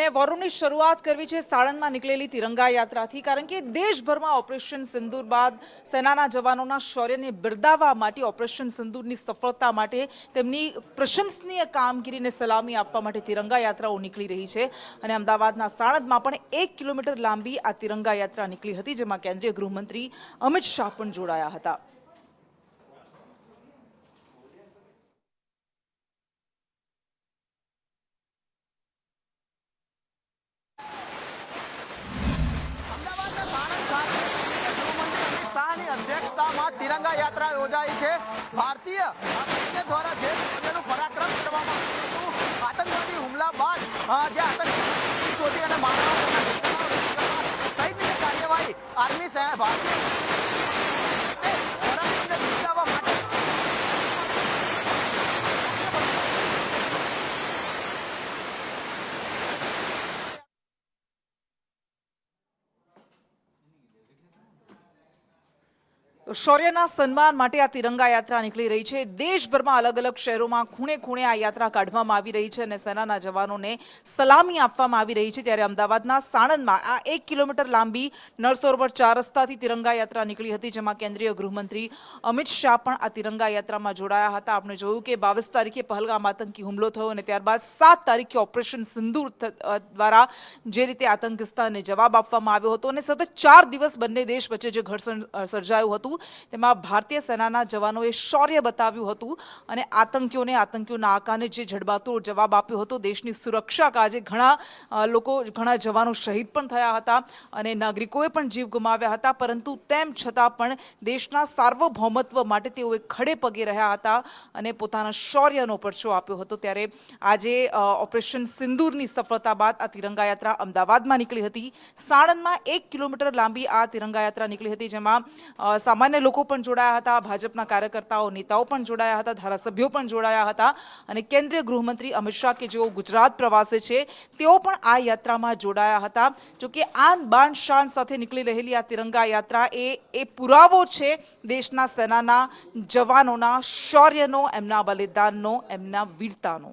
અને વોરોની શરૂઆત કરવી છે સાણંદમાં નીકળેલી તિરંગા યાત્રાથી, કારણ કે દેશભરમાં ઓપરેશન સિંદૂર બાદ સેનાના જવાનોના શૌર્યને બિરદાવવા માટે, ઓપરેશન સિંદૂરની સફળતા માટે, તેમની પ્રશંસનીય કામગીરીને સલામી આપવા માટે તિરંગા યાત્રાઓ નીકળી રહી છે. અને અમદાવાદના સાણંદમાં પણ 1 કિલોમીટર લાંબી આ તિરંગા યાત્રા નીકળી હતી, જેમાં કેન્દ્રીય ગૃહમંત્રી અમિત શાહ પણ જોડાયા હતા. અધ્યક્ષતામાં તિરંગા યાત્રા યોજાઈ છે. ભારતીય સૈન્ય દ્વારા જે પરાક્રમ કરવામાં આવ્યું હતું આતંકવાદી હુમલા બાદ, જે આતંકવાદી શોધી અને સૈન્ય કાર્યવાહી આર્મી શૌર્યના સન્માન માટે આ તિરંગા યાત્રા નીકળી રહી છે. દેશભરમાં અલગ અલગ શહેરોમાં ખૂણે ખૂણે આ યાત્રા કાઢવામાં આવી રહી છે અને સેનાના જવાનોને સલામી આપવામાં આવી રહી છે. ત્યારે અમદાવાદના સાણંદમાં આ 1 કિલોમીટર લાંબી નળસરોવર 4 રસ્તાથી તિરંગા યાત્રા નીકળી હતી, જેમાં કેન્દ્રીય ગૃહમંત્રી અમિત શાહ પણ આ તિરંગા યાત્રામાં જોડાયા હતા. આપણે જોયું કે 22 તારીખે પહલગામ આતંકી હુમલો થયો અને ત્યારબાદ 7 તારીખે ઓપરેશન સિંદૂર દ્વારા જે રીતે આતંકિસ્તાનને જવાબ આપવામાં આવ્યો હતો અને સતત 4 દિવસ બંને દેશ વચ્ચે જે ઘર્ષણ સર્જાયું હતું તેમાં ભારતીય સેનાના જવાનોએ શૌર્ય બતાવ્યું હતું અને આતંકીઓના આકાને જે જડબાતોડ જવાબ આપ્યો હતો. દેશની સુરક્ષા કાજે ઘણા જવાનો શહીદ પણ થયા હતા અને નાગરિકોએ પણ જીવ ગુમાવ્યા હતા, પરંતુ તેમ છતાં પણ દેશના સાર્વભૌમત્વ માટે તેઓ ખડે પગે રહ્યા હતા અને પોતાના શૌર્યનો પરચો આપ્યો હતો. ત્યારે આજે ઓપરેશન સિંદૂરની સફળતા બાદ આ તિરંગા યાત્રા અમદાવાદમાં નીકળી હતી. સાણંદમાં 1 કિલોમીટર લાંબી આ તિરંગા યાત્રા નીકળી હતી, જેમાં સામાન્ય લોકો પણ જોડાયા હતા, ભાજપના કાર્યકર્તાઓ, નેતાઓ પણ જોડાયા હતા, ધારાસભ્યો પણ જોડાયા હતા અને કેન્દ્રીય ગૃહમંત્રી અમિત શાહ, કે જેઓ ગુજરાત પ્રવાસે છે, તેઓ પણ આ યાત્રામાં જોડાયા હતા. જોકે આન બાન શાન સાથે નીકળી રહેલી આ તિરંગા યાત્રા એ પુરાવો છે દેશના સેનાના જવાનોના શૌર્યનો, એમના બલિદાનનો, એમના વીરતાનો.